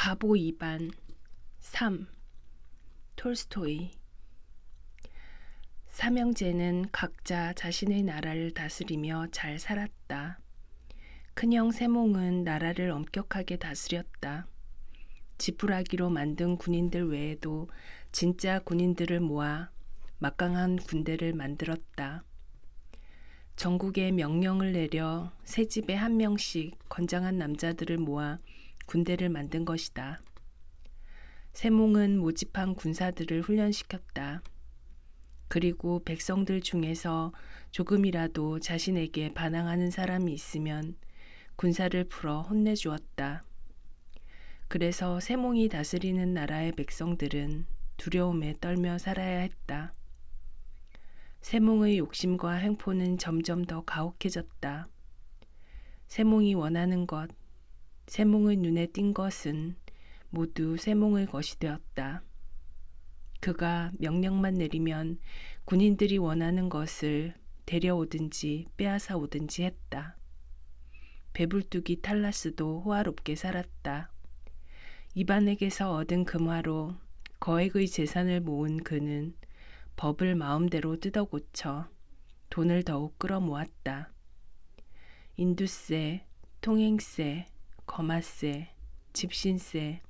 바보 2반 3. 톨스토이. 삼형제는 각자 자신의 나라를 다스리며 잘 살았다. 큰형 세몽은 나라를 엄격하게 다스렸다. 지푸라기로 만든 군인들 외에도 진짜 군인들을 모아 막강한 군대를 만들었다. 전국에 명령을 내려 새 집에 한 명씩 건장한 남자들을 모아 군대를 만든 것이다. 세몽은 모집한 군사들을 훈련시켰다. 그리고 백성들 중에서 조금이라도 자신에게 반항하는 사람이 있으면 군사를 풀어 혼내주었다. 그래서 세몽이 다스리는 나라의 백성들은 두려움에 떨며 살아야 했다. 세몽의 욕심과 횡포는 점점 더 가혹해졌다. 세몽이 원하는 것, 세몽의 눈에 띈 것은 모두 세몽의 것이 되었다. 그가 명령만 내리면 군인들이 원하는 것을 데려오든지 빼앗아 오든지 했다. 배불뚝이 탈라스도 호화롭게 살았다. 이반에게서 얻은 금화로 거액의 재산을 모은 그는 법을 마음대로 뜯어고쳐 돈을 더욱 끌어모았다. 인두세, 통행세, 거마세, 집신세,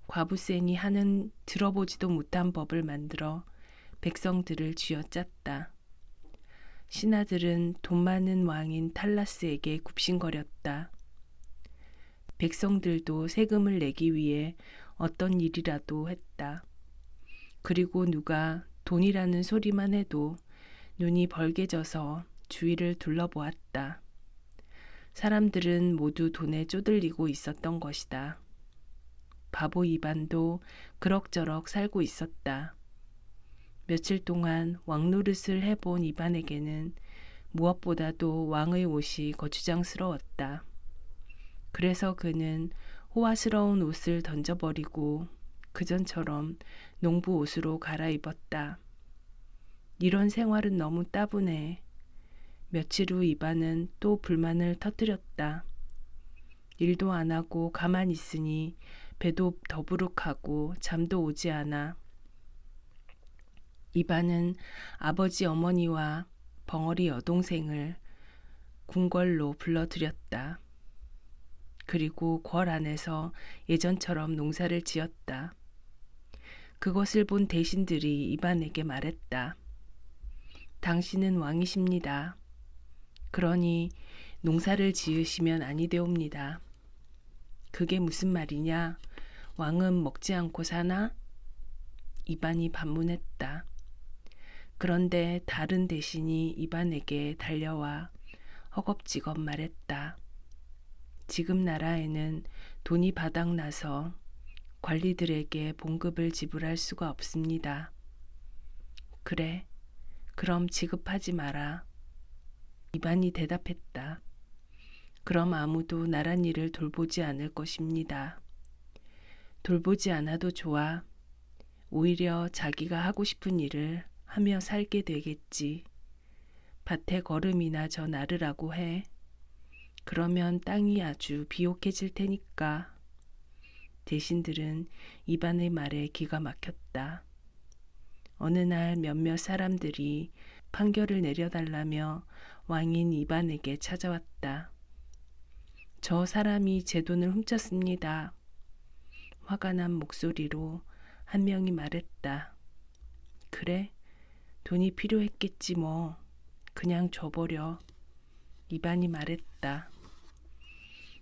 과부세니 하는 들어보지도 못한 법을 만들어 백성들을 쥐어짰다. 신하들은 돈 많은 왕인 탈라스에게 굽신거렸다. 백성들도 세금을 내기 위해 어떤 일이라도 했다. 그리고 누가 돈이라는 소리만 해도 눈이 벌게져서 주위를 둘러보았다. 사람들은 모두 돈에 쪼들리고 있었던 것이다. 바보 이반도 그럭저럭 살고 있었다. 며칠 동안 왕노릇을 해본 이반에게는 무엇보다도 왕의 옷이 거추장스러웠다. 그래서 그는 호화스러운 옷을 던져버리고 그전처럼 농부 옷으로 갈아입었다. 이런 생활은 너무 따분해. 며칠 후 이반은 또 불만을 터뜨렸다. 일도 안 하고 가만히 있으니 배도 더부룩하고 잠도 오지 않아. 이반은 아버지 어머니와 벙어리 여동생을 궁궐로 불러들였다. 그리고 궐 안에서 예전처럼 농사를 지었다. 그것을 본 대신들이 이반에게 말했다. 당신은 왕이십니다. 그러니 농사를 지으시면 아니 되옵니다. 그게 무슨 말이냐? 왕은 먹지 않고 사나? 이반이 반문했다. 그런데 다른 대신이 이반에게 달려와 허겁지겁 말했다. 지금 나라에는 돈이 바닥나서 관리들에게 봉급을 지불할 수가 없습니다. 그래, 그럼 지급하지 마라. 이반이 대답했다. 그럼 아무도 나란 일을 돌보지 않을 것입니다. 돌보지 않아도 좋아. 오히려 자기가 하고 싶은 일을 하며 살게 되겠지. 밭에 거름이나 저 나르라고 해. 그러면 땅이 아주 비옥해질 테니까. 대신들은 이반의 말에 기가 막혔다. 어느 날 몇몇 사람들이 판결을 내려달라며 왕인 이반에게 찾아왔다. 저 사람이 제 돈을 훔쳤습니다. 화가 난 목소리로 한 명이 말했다. 그래? 돈이 필요했겠지 뭐. 그냥 줘버려. 이반이 말했다.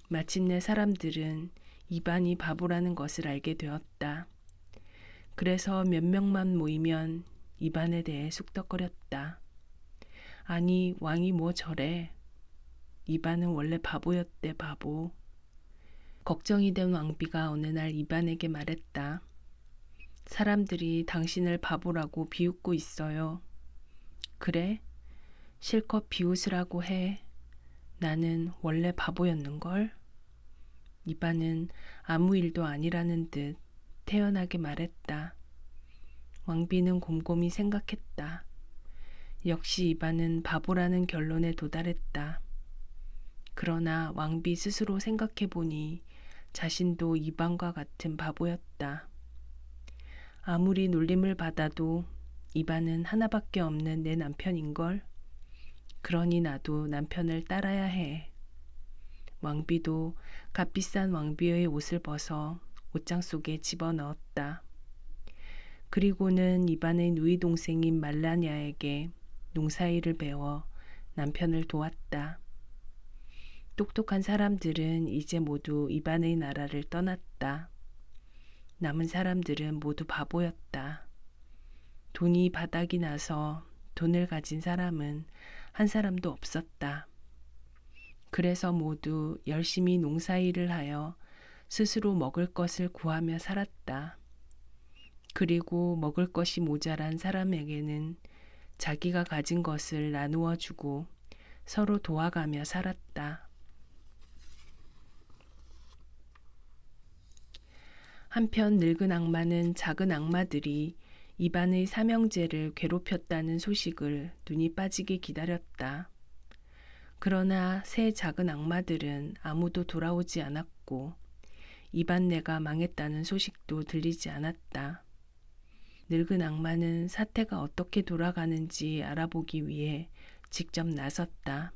마침내 사람들은 이반이 바보라는 것을 알게 되었다. 그래서 몇 명만 모이면 이반에 대해 쑥덕거렸다. 아니, 왕이 뭐 저래. 이반은 원래 바보였대, 바보. 걱정이 된 왕비가 어느 날 이반에게 말했다. 사람들이 당신을 바보라고 비웃고 있어요. 그래? 실컷 비웃으라고 해. 나는 원래 바보였는걸? 이반은 아무 일도 아니라는 듯 태연하게 말했다. 왕비는 곰곰이 생각했다. 역시 이반은 바보라는 결론에 도달했다. 그러나 왕비 스스로 생각해보니 자신도 이반과 같은 바보였다. 아무리 놀림을 받아도 이반은 하나밖에 없는 내 남편인걸. 그러니 나도 남편을 따라야 해. 왕비도 값비싼 왕비의 옷을 벗어 옷장 속에 집어넣었다. 그리고는 이반의 누이 동생인 말라냐에게 농사일을 배워 남편을 도왔다. 똑똑한 사람들은 이제 모두 이반의 나라를 떠났다. 남은 사람들은 모두 바보였다. 돈이 바닥이 나서 돈을 가진 사람은 한 사람도 없었다. 그래서 모두 열심히 농사일을 하여 스스로 먹을 것을 구하며 살았다. 그리고 먹을 것이 모자란 사람에게는 자기가 가진 것을 나누어 주고 서로 도와가며 살았다. 한편 늙은 악마는 작은 악마들이 이반의 삼형제를 괴롭혔다는 소식을 눈이 빠지게 기다렸다. 그러나 새 작은 악마들은 아무도 돌아오지 않았고 이반네가 망했다는 소식도 들리지 않았다. 늙은 악마는 사태가 어떻게 돌아가는지 알아보기 위해 직접 나섰다.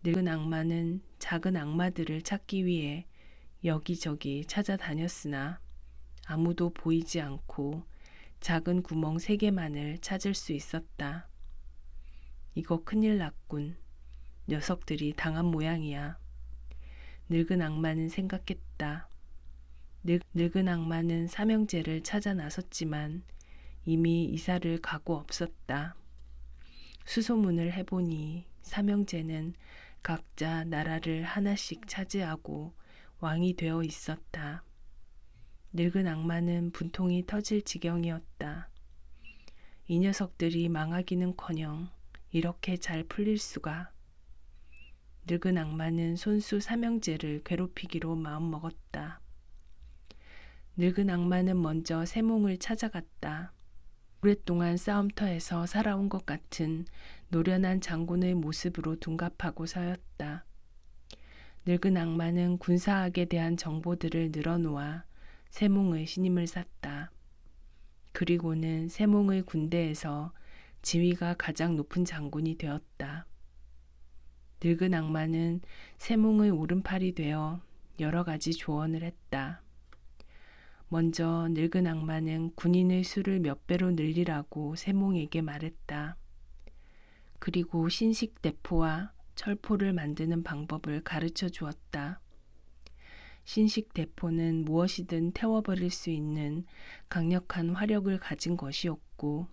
늙은 악마는 작은 악마들을 찾기 위해 여기저기 찾아다녔으나 아무도 보이지 않고 작은 구멍 3개만을 찾을 수 있었다. 이거 큰일 났군. 녀석들이 당한 모양이야. 늙은 악마는 생각했다. 늙은 악마는 삼형제를 찾아 나섰지만 이미 이사를 가고 없었다. 수소문을 해보니 삼형제는 각자 나라를 하나씩 차지하고 왕이 되어 있었다. 늙은 악마는 분통이 터질 지경이었다. 이 녀석들이 망하기는커녕 이렇게 잘 풀릴 수가. 늙은 악마는 손수 삼형제를 괴롭히기로 마음먹었다. 늙은 악마는 먼저 세몽을 찾아갔다. 오랫동안 싸움터에서 살아온 것 같은 노련한 장군의 모습으로 둔갑하고 서였다. 늙은 악마는 군사학에 대한 정보들을 늘어놓아 세몽의 신임을 샀다. 그리고는 세몽의 군대에서 지위가 가장 높은 장군이 되었다. 늙은 악마는 세몽의 오른팔이 되어 여러 가지 조언을 했다. 먼저 늙은 악마는 군인의 수를 몇 배로 늘리라고 세몽에게 말했다. 그리고 신식대포와 철포를 만드는 방법을 가르쳐 주었다. 신식대포는 무엇이든 태워버릴 수 있는 강력한 화력을 가진 것이었고,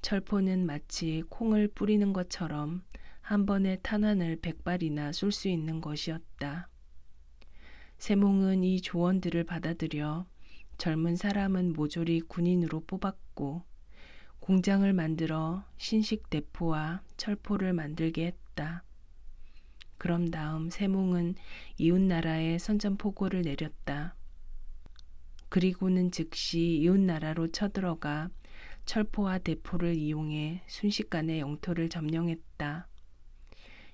철포는 마치 콩을 뿌리는 것처럼 한 번에 탄환을 100발이나 쏠 수 있는 것이었다. 세몽은 이 조언들을 받아들여 젊은 사람은 모조리 군인으로 뽑았고 공장을 만들어 신식대포와 철포를 만들게 했다. 그럼 다음 세몽은 이웃나라에 선전포고를 내렸다. 그리고는 즉시 이웃나라로 쳐들어가 철포와 대포를 이용해 순식간에 영토를 점령했다.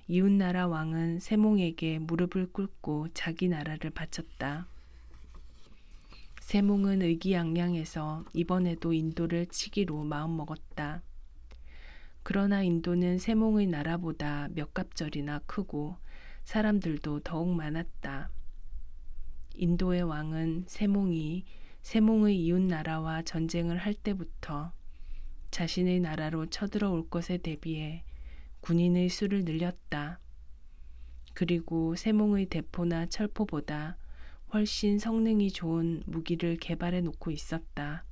이웃나라 왕은 세몽에게 무릎을 꿇고 자기 나라를 바쳤다. 세몽은 의기양양해서 이번에도 인도를 치기로 마음먹었다. 그러나 인도는 세몽의 나라보다 몇 갑절이나 크고 사람들도 더욱 많았다. 인도의 왕은 세몽이 세몽의 이웃나라와 전쟁을 할 때부터 자신의 나라로 쳐들어올 것에 대비해 군인의 수를 늘렸다. 그리고 세몽의 대포나 철포보다 훨씬 성능이 좋은 무기를 개발해 놓고 있었다.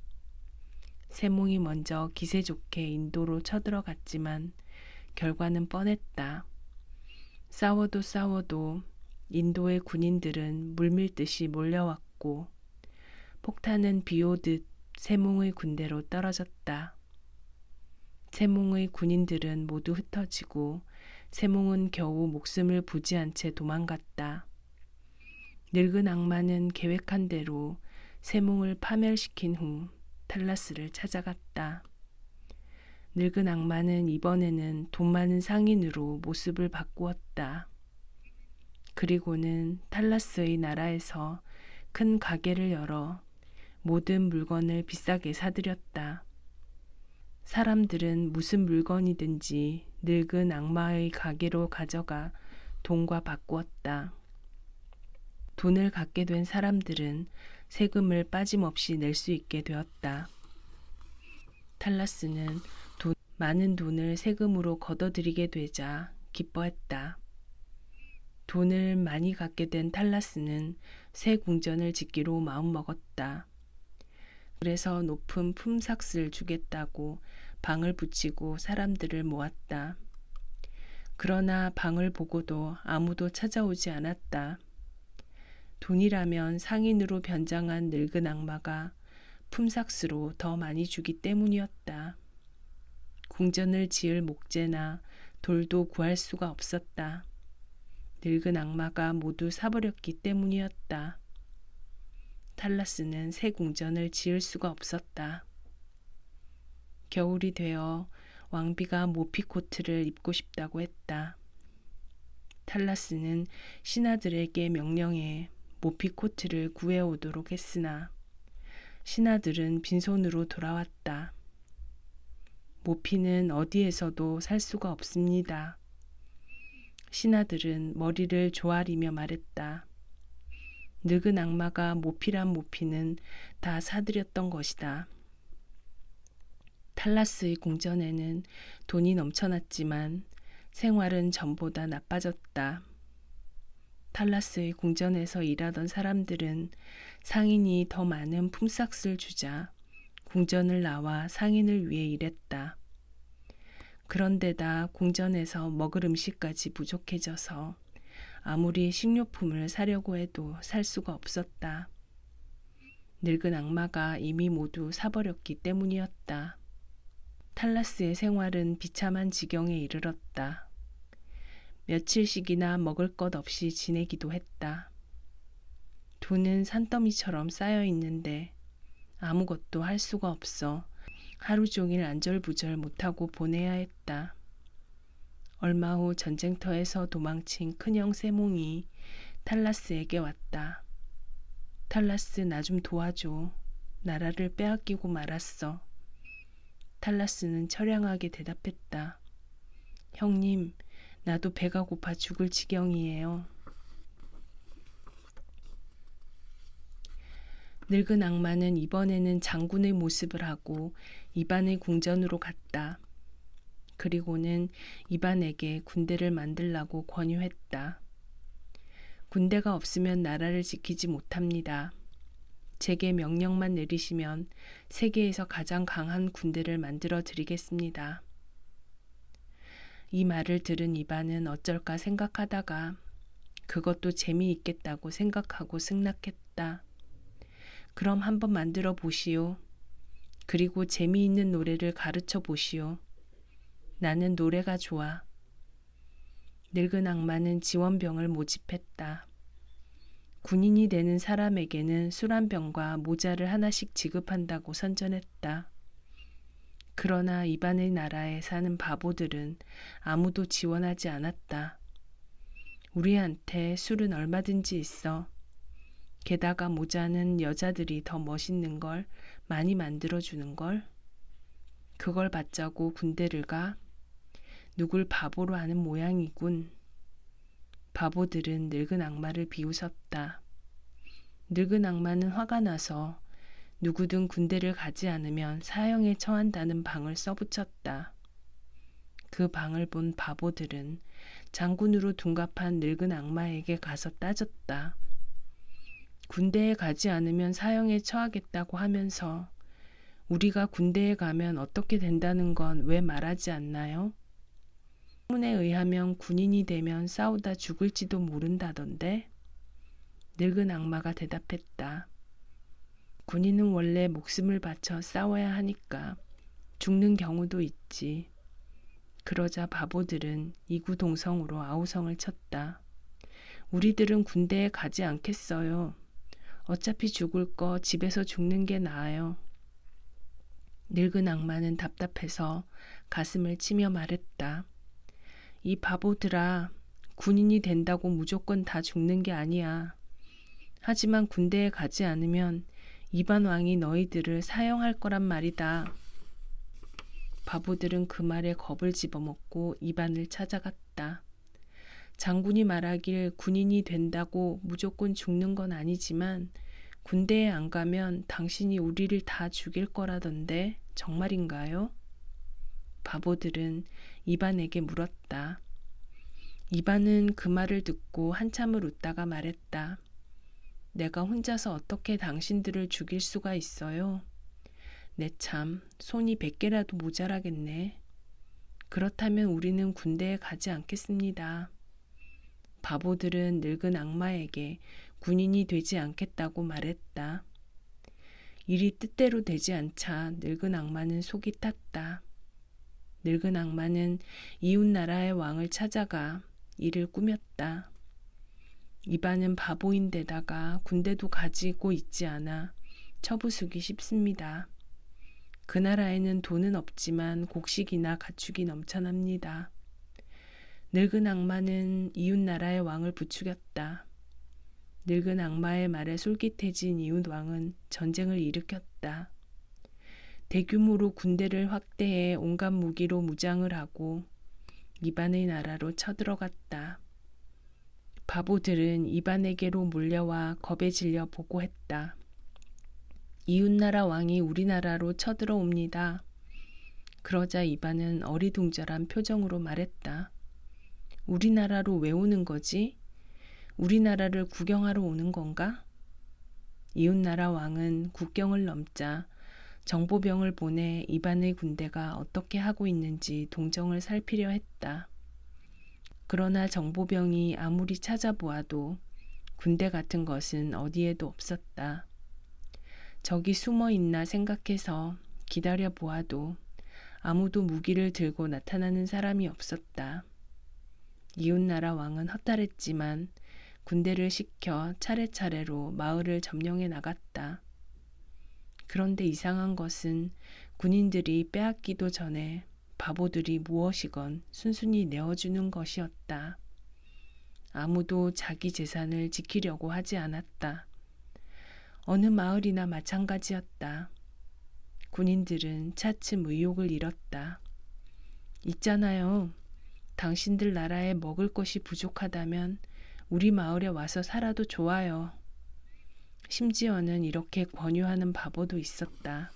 세몽이 먼저 기세 좋게 인도로 쳐들어갔지만 결과는 뻔했다. 싸워도 인도의 군인들은 물밀듯이 몰려왔고 폭탄은 비오듯 세몽의 군대로 떨어졌다. 세몽의 군인들은 모두 흩어지고 세몽은 겨우 목숨을 부지한 채 도망갔다. 늙은 악마는 계획한 대로 세몽을 파멸시킨 후 탈라스를 찾아갔다. 늙은 악마는 이번에는 돈 많은 상인으로 모습을 바꾸었다. 그리고는 탈라스의 나라에서 큰 가게를 열어 모든 물건을 비싸게 사들였다. 사람들은 무슨 물건이든지 늙은 악마의 가게로 가져가 돈과 바꾸었다. 돈을 갖게 된 사람들은 세금을 빠짐없이 낼 수 있게 되었다. 탈라스는 많은 돈을 세금으로 걷어들이게 되자 기뻐했다. 돈을 많이 갖게 된 탈라스는 새 궁전을 짓기로 마음먹었다. 그래서 높은 품삯을 주겠다고 방을 붙이고 사람들을 모았다. 그러나 방을 보고도 아무도 찾아오지 않았다. 돈이라면 상인으로 변장한 늙은 악마가 품삯으로 더 많이 주기 때문이었다. 궁전을 지을 목재나 돌도 구할 수가 없었다. 늙은 악마가 모두 사버렸기 때문이었다. 탈라스는 새 궁전을 지을 수가 없었다. 겨울이 되어 왕비가 모피 코트를 입고 싶다고 했다. 탈라스는 신하들에게 명령해 모피 코트를 구해오도록 했으나 신하들은 빈손으로 돌아왔다. 모피는 어디에서도 살 수가 없습니다. 신하들은 머리를 조아리며 말했다. 늙은 악마가 모피란 모피는 다 사들였던 것이다. 탈라스의 궁전에는 돈이 넘쳐났지만 생활은 전보다 나빠졌다. 탈라스의 궁전에서 일하던 사람들은 상인이 더 많은 품삯을 주자 궁전을 나와 상인을 위해 일했다. 그런데다 궁전에서 먹을 음식까지 부족해져서 아무리 식료품을 사려고 해도 살 수가 없었다. 늙은 악마가 이미 모두 사버렸기 때문이었다. 탈라스의 생활은 비참한 지경에 이르렀다. 며칠씩이나 먹을 것 없이 지내기도 했다. 돈은 산더미처럼 쌓여 있는데 아무것도 할 수가 없어 하루 종일 안절부절 못하고 보내야 했다. 얼마 후 전쟁터에서 도망친 큰형 세몽이 탈라스에게 왔다. 탈라스, 나 좀 도와줘. 나라를 빼앗기고 말았어. 탈라스는 처량하게 대답했다. 형님, 나도 배가 고파 죽을 지경이에요. 늙은 악마는 이번에는 장군의 모습을 하고 이반의 궁전으로 갔다. 그리고는 이반에게 군대를 만들라고 권유했다. 군대가 없으면 나라를 지키지 못합니다. 제게 명령만 내리시면 세계에서 가장 강한 군대를 만들어 드리겠습니다. 이 말을 들은 이반은 어쩔까 생각하다가 그것도 재미있겠다고 생각하고 승낙했다. 그럼 한번 만들어 보시오. 그리고 재미있는 노래를 가르쳐 보시오. 나는 노래가 좋아. 늙은 악마는 지원병을 모집했다. 군인이 되는 사람에게는 술 한 병과 모자를 하나씩 지급한다고 선전했다. 그러나 이반의 나라에 사는 바보들은 아무도 지원하지 않았다. 우리한테 술은 얼마든지 있어. 게다가 모자는 여자들이 더 멋있는 걸 많이 만들어주는 걸. 그걸 받자고 군대를 가? 누굴 바보로 하는 모양이군. 바보들은 늙은 악마를 비웃었다. 늙은 악마는 화가 나서 누구든 군대를 가지 않으면 사형에 처한다는 방을 써붙였다. 그 방을 본 바보들은 장군으로 둔갑한 늙은 악마에게 가서 따졌다. 군대에 가지 않으면 사형에 처하겠다고 하면서 우리가 군대에 가면 어떻게 된다는 건 왜 말하지 않나요? 소문에 의하면 군인이 되면 싸우다 죽을지도 모른다던데? 늙은 악마가 대답했다. 군인은 원래 목숨을 바쳐 싸워야 하니까 죽는 경우도 있지. 그러자 바보들은 이구동성으로 아우성을 쳤다. 우리들은 군대에 가지 않겠어요. 어차피 죽을 거 집에서 죽는 게 나아요. 늙은 악마는 답답해서 가슴을 치며 말했다. 이 바보들아, 군인이 된다고 무조건 다 죽는 게 아니야. 하지만 군대에 가지 않으면 이반 왕이 너희들을 사형할 거란 말이다. 바보들은 그 말에 겁을 집어먹고 이반을 찾아갔다. 장군이 말하길 군인이 된다고 무조건 죽는 건 아니지만 군대에 안 가면 당신이 우리를 다 죽일 거라던데 정말인가요? 바보들은 이반에게 물었다. 이반은 그 말을 듣고 한참을 웃다가 말했다. 내가 혼자서 어떻게 당신들을 죽일 수가 있어요? 내 참, 손이 100개라도 모자라겠네. 그렇다면 우리는 군대에 가지 않겠습니다. 바보들은 늙은 악마에게 군인이 되지 않겠다고 말했다. 일이 뜻대로 되지 않자 늙은 악마는 속이 탔다. 늙은 악마는 이웃나라의 왕을 찾아가 일을 꾸몄다. 이반은 바보인데다가 군대도 가지고 있지 않아 처부수기 쉽습니다. 그 나라에는 돈은 없지만 곡식이나 가축이 넘쳐납니다. 늙은 악마는 이웃나라의 왕을 부추겼다. 늙은 악마의 말에 솔깃해진 이웃 왕은 전쟁을 일으켰다. 대규모로 군대를 확대해 온갖 무기로 무장을 하고 이반의 나라로 쳐들어갔다. 바보들은 이반에게로 몰려와 겁에 질려 보고했다. 이웃나라 왕이 우리나라로 쳐들어옵니다. 그러자 이반은 어리둥절한 표정으로 말했다. 우리나라로 왜 오는 거지? 우리나라를 구경하러 오는 건가? 이웃나라 왕은 국경을 넘자 정보병을 보내 이반의 군대가 어떻게 하고 있는지 동정을 살피려 했다. 그러나 정보병이 아무리 찾아보아도 군대 같은 것은 어디에도 없었다. 적이 숨어 있나 생각해서 기다려 보아도 아무도 무기를 들고 나타나는 사람이 없었다. 이웃나라 왕은 허탈했지만 군대를 시켜 차례차례로 마을을 점령해 나갔다. 그런데 이상한 것은 군인들이 빼앗기도 전에 바보들이 무엇이건 순순히 내어주는 것이었다. 아무도 자기 재산을 지키려고 하지 않았다. 어느 마을이나 마찬가지였다. 군인들은 차츰 의욕을 잃었다. 있잖아요. 당신들 나라에 먹을 것이 부족하다면 우리 마을에 와서 살아도 좋아요. 심지어는 이렇게 권유하는 바보도 있었다.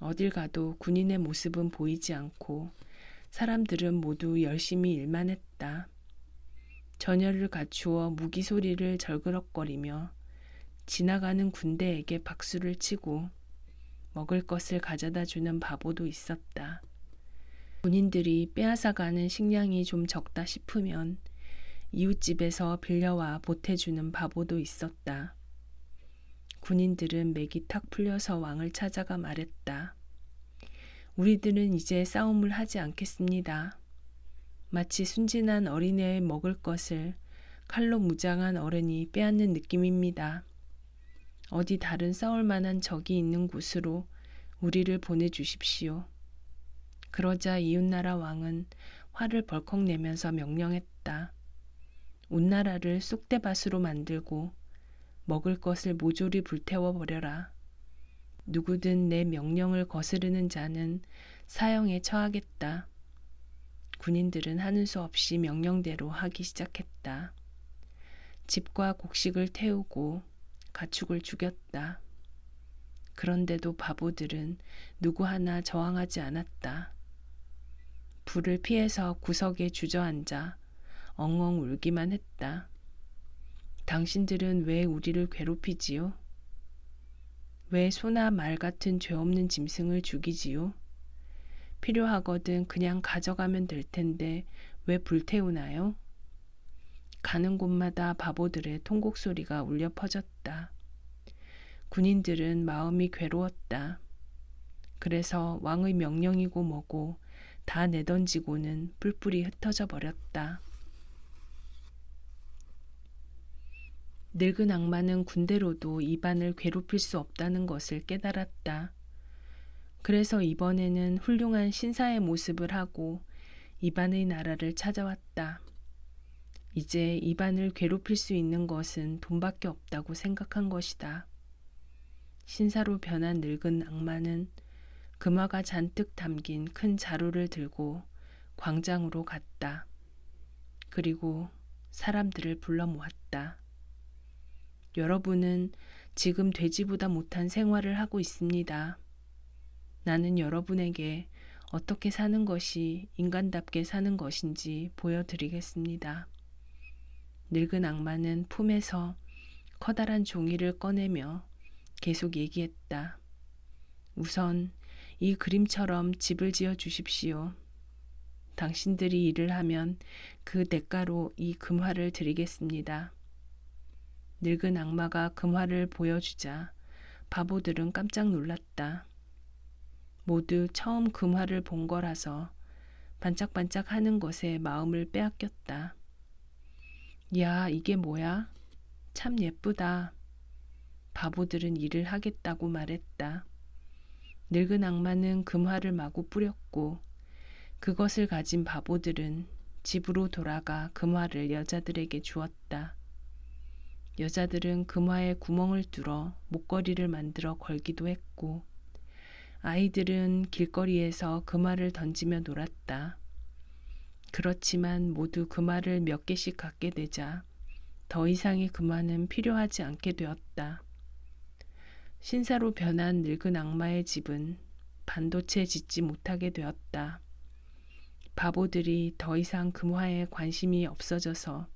어딜 가도 군인의 모습은 보이지 않고 사람들은 모두 열심히 일만 했다. 전열을 갖추어 무기 소리를 절그럭거리며 지나가는 군대에게 박수를 치고 먹을 것을 가져다 주는 바보도 있었다. 군인들이 빼앗아가는 식량이 좀 적다 싶으면 이웃집에서 빌려와 보태주는 바보도 있었다. 군인들은 맥이 탁 풀려서 왕을 찾아가 말했다. 우리들은 이제 싸움을 하지 않겠습니다. 마치 순진한 어린애의 먹을 것을 칼로 무장한 어른이 빼앗는 느낌입니다. 어디 다른 싸울 만한 적이 있는 곳으로 우리를 보내주십시오. 그러자 이웃나라 왕은 화를 벌컥 내면서 명령했다. 온 나라를 쑥대밭으로 만들고 먹을 것을 모조리 불태워버려라. 누구든 내 명령을 거스르는 자는 사형에 처하겠다. 군인들은 하는 수 없이 명령대로 하기 시작했다. 집과 곡식을 태우고 가축을 죽였다. 그런데도 바보들은 누구 하나 저항하지 않았다. 불을 피해서 구석에 주저앉아 엉엉 울기만 했다. 당신들은 왜 우리를 괴롭히지요? 왜 소나 말 같은 죄 없는 짐승을 죽이지요? 필요하거든 그냥 가져가면 될 텐데 왜 불태우나요? 가는 곳마다 바보들의 통곡 소리가 울려 퍼졌다. 군인들은 마음이 괴로웠다. 그래서 왕의 명령이고 뭐고 다 내던지고는 뿔뿔이 흩어져 버렸다. 늙은 악마는 군대로도 이반을 괴롭힐 수 없다는 것을 깨달았다. 그래서 이번에는 훌륭한 신사의 모습을 하고 이반의 나라를 찾아왔다. 이제 이반을 괴롭힐 수 있는 것은 돈밖에 없다고 생각한 것이다. 신사로 변한 늙은 악마는 금화가 잔뜩 담긴 큰 자루를 들고 광장으로 갔다. 그리고 사람들을 불러 모았다. 여러분은 지금 돼지보다 못한 생활을 하고 있습니다. 나는 여러분에게 어떻게 사는 것이 인간답게 사는 것인지 보여드리겠습니다. 늙은 악마는 품에서 커다란 종이를 꺼내며 계속 얘기했다. 우선 이 그림처럼 집을 지어 주십시오. 당신들이 일을 하면 그 대가로 이 금화를 드리겠습니다. 늙은 악마가 금화를 보여주자 바보들은 깜짝 놀랐다. 모두 처음 금화를 본 거라서 반짝반짝 하는 것에 마음을 빼앗겼다. 야, 이게 뭐야? 참 예쁘다. 바보들은 일을 하겠다고 말했다. 늙은 악마는 금화를 마구 뿌렸고 그것을 가진 바보들은 집으로 돌아가 금화를 여자들에게 주었다. 여자들은 금화에 구멍을 뚫어 목걸이를 만들어 걸기도 했고 아이들은 길거리에서 금화를 던지며 놀았다. 그렇지만 모두 금화를 몇 개씩 갖게 되자 더 이상의 금화는 필요하지 않게 되었다. 신사로 변한 늙은 악마의 집은 반도체 짓지 못하게 되었다. 바보들이 더 이상 금화에 관심이 없어져서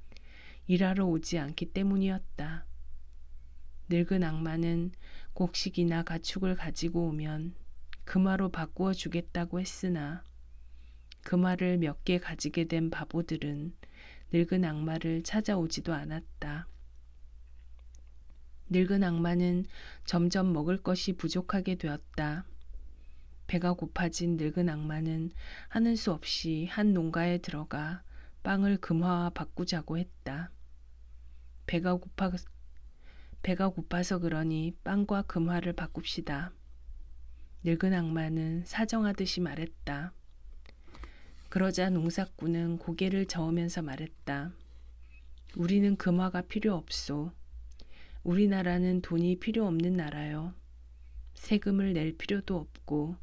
일하러 오지 않기 때문이었다. 늙은 악마는 곡식이나 가축을 가지고 오면 금화로 바꾸어 주겠다고 했으나 금화를 몇 개 가지게 된 바보들은 늙은 악마를 찾아오지도 않았다. 늙은 악마는 점점 먹을 것이 부족하게 되었다. 배가 고파진 늙은 악마는 하는 수 없이 한 농가에 들어가 빵을 금화와 바꾸자고 했다. 배가 고파서 그러니 빵과 금화를 바꿉시다. 늙은 악마는 사정하듯이 말했다. 그러자 농사꾼은 고개를 저으면서 말했다. 우리는 금화가 필요 없소. 우리나라는 돈이 필요 없는 나라요. 세금을 낼 필요도 없고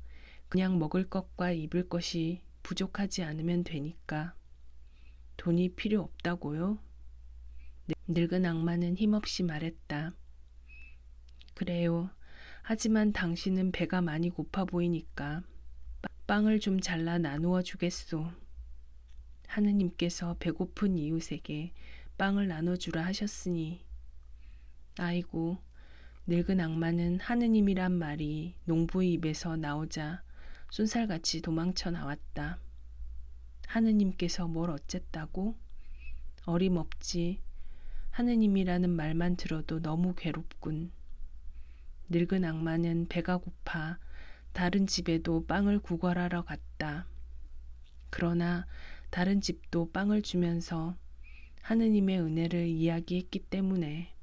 그냥 먹을 것과 입을 것이 부족하지 않으면 되니까. 돈이 필요 없다고요? 늙은 악마는 힘없이 말했다. 그래요. 하지만 당신은 배가 많이 고파 보이니까 빵을 좀 잘라 나누어 주겠소. 하느님께서 배고픈 이웃에게 빵을 나눠주라 하셨으니. 아이고, 늙은 악마는 하느님이란 말이 농부의 입에서 나오자 쏜살같이 도망쳐 나왔다. 하느님께서 뭘 어쨌다고? 어림없지. 하느님이라는 말만 들어도 너무 괴롭군. 늙은 악마는 배가 고파 다른 집에도 빵을 구걸하러 갔다. 그러나 다른 집도 빵을 주면서 하느님의 은혜를 이야기했기 때문에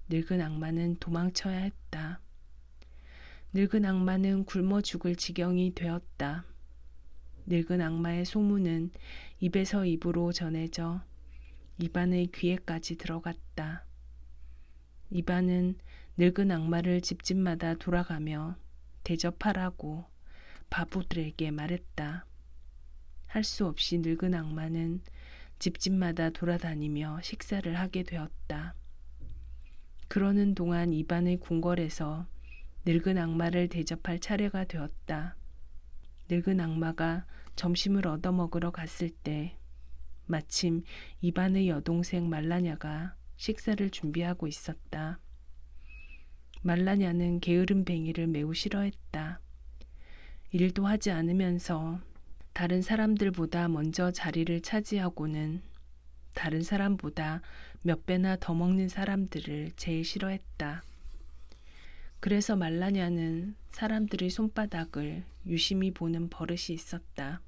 늙은 악마는 도망쳐야 했다. 늙은 악마는 굶어 죽을 지경이 되었다. 늙은 악마의 소문은 입에서 입으로 전해져 이반의 귀에까지 들어갔다. 이반은 늙은 악마를 집집마다 돌아가며 대접하라고 바보들에게 말했다. 할 수 없이 늙은 악마는 집집마다 돌아다니며 식사를 하게 되었다. 그러는 동안 이반의 궁궐에서 늙은 악마를 대접할 차례가 되었다. 늙은 악마가 점심을 얻어먹으러 갔을 때 마침 이반의 여동생 말라냐가 식사를 준비하고 있었다. 말라냐는 게으름뱅이를 매우 싫어했다. 일도 하지 않으면서 다른 사람들보다 먼저 자리를 차지하고는 다른 사람보다 몇 배나 더 먹는 사람들을 제일 싫어했다. 그래서 말라냐는 사람들의 손바닥을 유심히 보는 버릇이 있었다.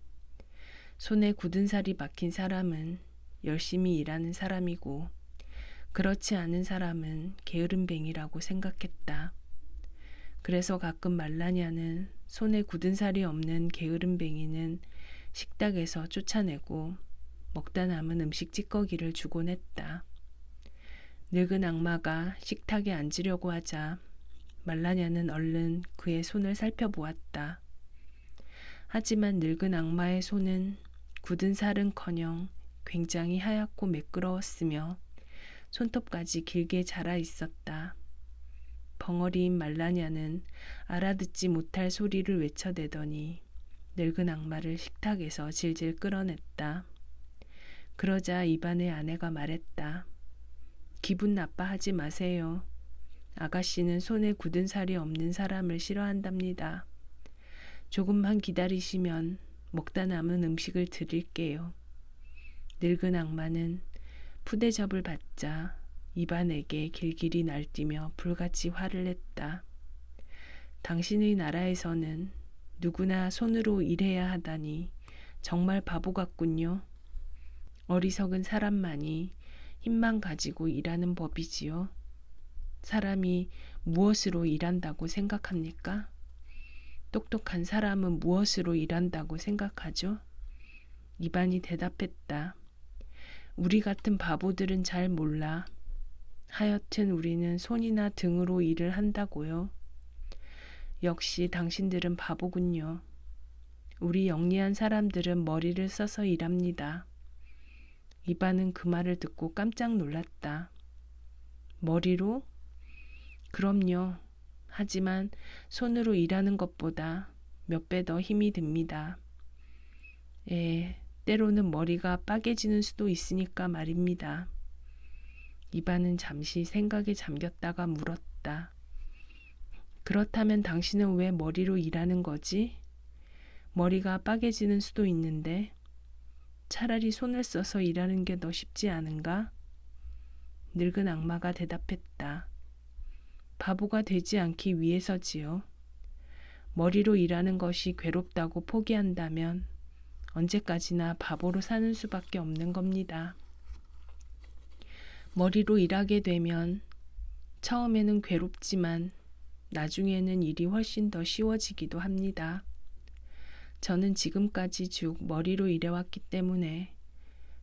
손에 굳은 살이 박힌 사람은 열심히 일하는 사람이고 그렇지 않은 사람은 게으름뱅이라고 생각했다. 그래서 가끔 말라냐는 손에 굳은 살이 없는 게으름뱅이는 식탁에서 쫓아내고 먹다 남은 음식 찌꺼기를 주곤 했다. 늙은 악마가 식탁에 앉으려고 하자 말라냐는 얼른 그의 손을 살펴보았다. 하지만 늙은 악마의 손은 굳은 살은커녕 굉장히 하얗고 매끄러웠으며 손톱까지 길게 자라 있었다. 벙어리인 말라냐는 알아듣지 못할 소리를 외쳐대더니 늙은 악마를 식탁에서 질질 끌어냈다. 그러자 이반의 아내가 말했다. 기분 나빠하지 마세요. 아가씨는 손에 굳은 살이 없는 사람을 싫어한답니다. 조금만 기다리시면 먹다 남은 음식을 드릴게요. 늙은 악마는 푸대접을 받자 이반에게 길길이 날뛰며 불같이 화를 냈다. 당신의 나라에서는 누구나 손으로 일해야 하다니 정말 바보 같군요. 어리석은 사람만이 힘만 가지고 일하는 법이지요. 사람이 무엇으로 일한다고 생각합니까? 똑똑한 사람은 무엇으로 일한다고 생각하죠? 이반이 대답했다. 우리 같은 바보들은 잘 몰라. 하여튼 우리는 손이나 등으로 일을 한다고요. 역시 당신들은 바보군요. 우리 영리한 사람들은 머리를 써서 일합니다. 이반은 그 말을 듣고 깜짝 놀랐다. 머리로? 그럼요. 하지만 손으로 일하는 것보다 몇 배 더 힘이 듭니다. 때로는 머리가 빠개지는 수도 있으니까 말입니다. 이반은 잠시 생각에 잠겼다가 물었다. 그렇다면 당신은 왜 머리로 일하는 거지? 머리가 빠개지는 수도 있는데 차라리 손을 써서 일하는 게 더 쉽지 않은가? 늙은 악마가 대답했다. 바보가 되지 않기 위해서지요. 머리로 일하는 것이 괴롭다고 포기한다면 언제까지나 바보로 사는 수밖에 없는 겁니다. 머리로 일하게 되면 처음에는 괴롭지만 나중에는 일이 훨씬 더 쉬워지기도 합니다. 저는 지금까지 쭉 머리로 일해왔기 때문에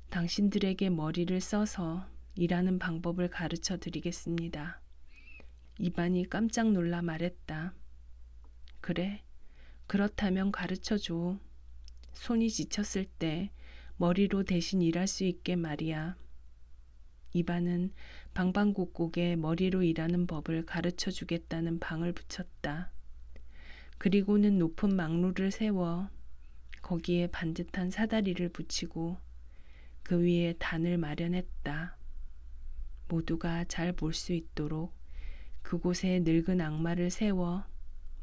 당신들에게 머리를 써서 일하는 방법을 가르쳐 드리겠습니다. 이반이 깜짝 놀라 말했다. 그래, 그렇다면 가르쳐 줘. 손이 지쳤을 때 머리로 대신 일할 수 있게 말이야. 이반은 방방곡곡에 머리로 일하는 법을 가르쳐 주겠다는 방을 붙였다. 그리고는 높은 망루를 세워 거기에 반듯한 사다리를 붙이고 그 위에 단을 마련했다. 모두가 잘 볼 수 있도록 그곳에 늙은 악마를 세워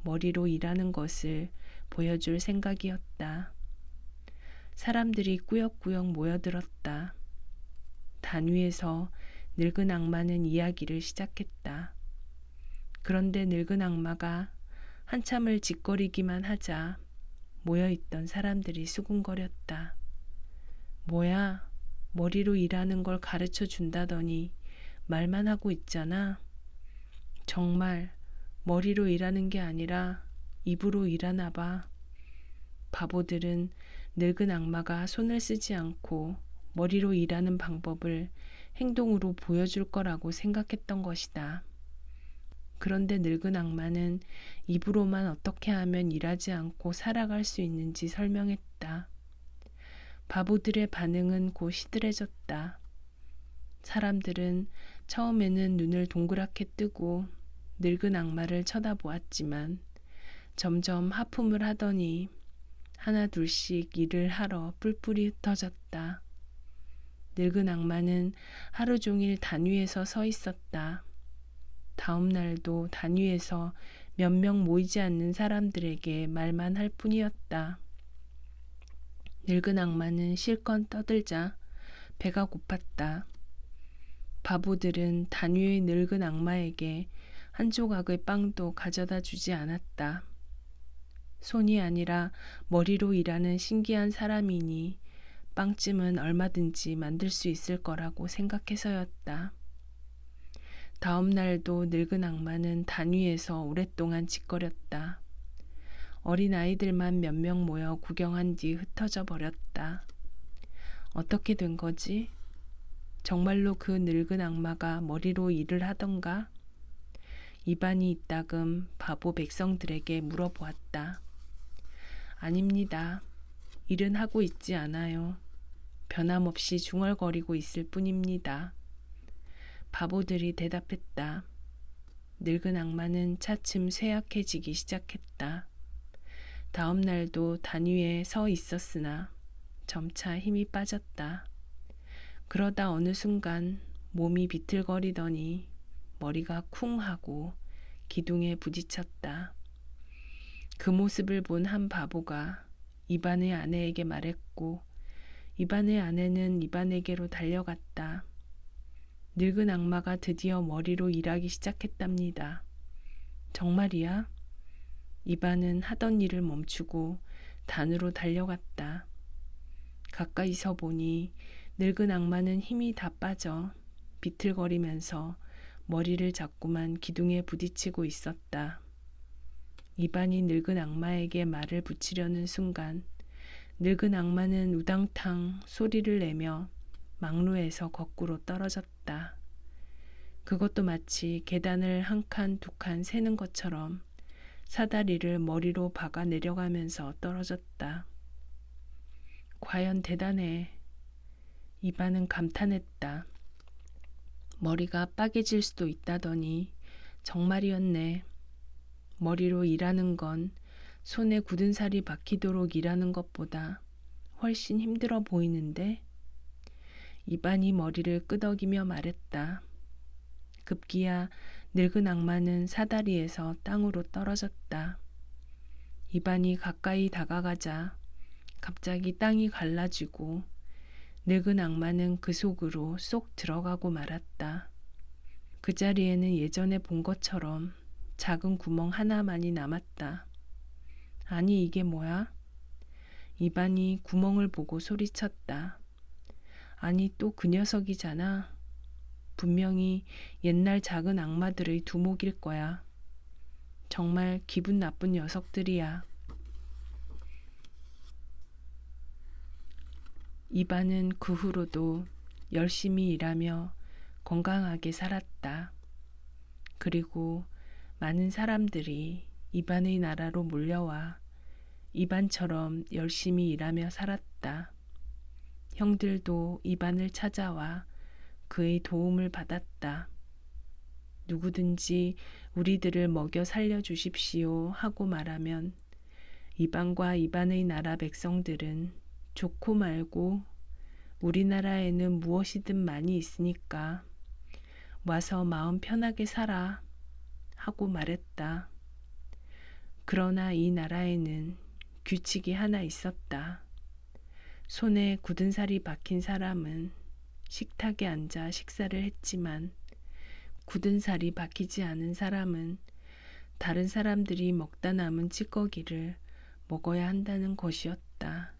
머리로 일하는 것을 보여줄 생각이었다. 사람들이 꾸역꾸역 모여들었다. 단 위에서 늙은 악마는 이야기를 시작했다. 그런데 늙은 악마가 한참을 짓거리기만 하자 모여있던 사람들이 수군거렸다. 뭐야, 머리로 일하는 걸 가르쳐 준다더니 말만 하고 있잖아. 정말 머리로 일하는 게 아니라 입으로 일하나 봐. 바보들은 늙은 악마가 손을 쓰지 않고 머리로 일하는 방법을 행동으로 보여줄 거라고 생각했던 것이다. 그런데 늙은 악마는 입으로만 어떻게 하면 일하지 않고 살아갈 수 있는지 설명했다. 바보들의 반응은 곧 시들해졌다. 사람들은 처음에는 눈을 동그랗게 뜨고 늙은 악마를 쳐다보았지만 점점 하품을 하더니 하나 둘씩 일을 하러 뿔뿔이 흩어졌다. 늙은 악마는 하루 종일 단 위에서 서 있었다. 다음 날도 단 위에서 몇 명 모이지 않는 사람들에게 말만 할 뿐이었다. 늙은 악마는 실컷 떠들자 배가 고팠다. 바보들은 단 위의 늙은 악마에게 한 조각의 빵도 가져다 주지 않았다. 손이 아니라 머리로 일하는 신기한 사람이니 빵쯤은 얼마든지 만들 수 있을 거라고 생각해서였다. 다음 날도 늙은 악마는 단 위에서 오랫동안 짓거렸다. 어린 아이들만 몇 명 모여 구경한 뒤 흩어져 버렸다. 어떻게 된 거지? 정말로 그 늙은 악마가 머리로 일을 하던가? 이반이 이따금 바보 백성들에게 물어보았다. 아닙니다. 일은 하고 있지 않아요. 변함없이 중얼거리고 있을 뿐입니다. 바보들이 대답했다. 늙은 악마는 차츰 쇠약해지기 시작했다. 다음 날도 단 위에 서 있었으나 점차 힘이 빠졌다. 그러다 어느 순간 몸이 비틀거리더니 머리가 쿵 하고 기둥에 부딪혔다. 그 모습을 본 한 바보가 이반의 아내에게 말했고 이반의 아내는 이반에게로 달려갔다. 늙은 악마가 드디어 머리로 일하기 시작했답니다. 정말이야? 이반은 하던 일을 멈추고 단으로 달려갔다. 가까이서 보니 늙은 악마는 힘이 다 빠져 비틀거리면서 머리를 자꾸만 기둥에 부딪히고 있었다. 이반이 늙은 악마에게 말을 붙이려는 순간 늙은 악마는 우당탕 소리를 내며 막루에서 거꾸로 떨어졌다. 그것도 마치 계단을 한 칸, 두 칸 세는 것처럼 사다리를 머리로 박아 내려가면서 떨어졌다. 과연 대단해. 이반은 감탄했다. 머리가 빠개질 수도 있다더니 정말이었네. 머리로 일하는 건 손에 굳은 살이 박히도록 일하는 것보다 훨씬 힘들어 보이는데? 이반이 머리를 끄덕이며 말했다. 급기야 늙은 악마는 사다리에서 땅으로 떨어졌다. 이반이 가까이 다가가자 갑자기 땅이 갈라지고 늙은 악마는 그 속으로 쏙 들어가고 말았다. 그 자리에는 예전에 본 것처럼 작은 구멍 하나만이 남았다. 아니 이게 뭐야? 이반이 구멍을 보고 소리쳤다. 아니 또 그 녀석이잖아. 분명히 옛날 작은 악마들의 두목일 거야. 정말 기분 나쁜 녀석들이야. 이반은 그 후로도 열심히 일하며 건강하게 살았다. 그리고 많은 사람들이 이반의 나라로 몰려와 이반처럼 열심히 일하며 살았다. 형들도 이반을 찾아와 그의 도움을 받았다. 누구든지 우리들을 먹여 살려주십시오 하고 말하면 이반과 이반의 나라 백성들은 좋고 말고 우리나라에는 무엇이든 많이 있으니까 와서 마음 편하게 살아 하고 말했다. 그러나 이 나라에는 규칙이 하나 있었다. 손에 굳은 살이 박힌 사람은 식탁에 앉아 식사를 했지만 굳은 살이 박히지 않은 사람은 다른 사람들이 먹다 남은 찌꺼기를 먹어야 한다는 것이었다.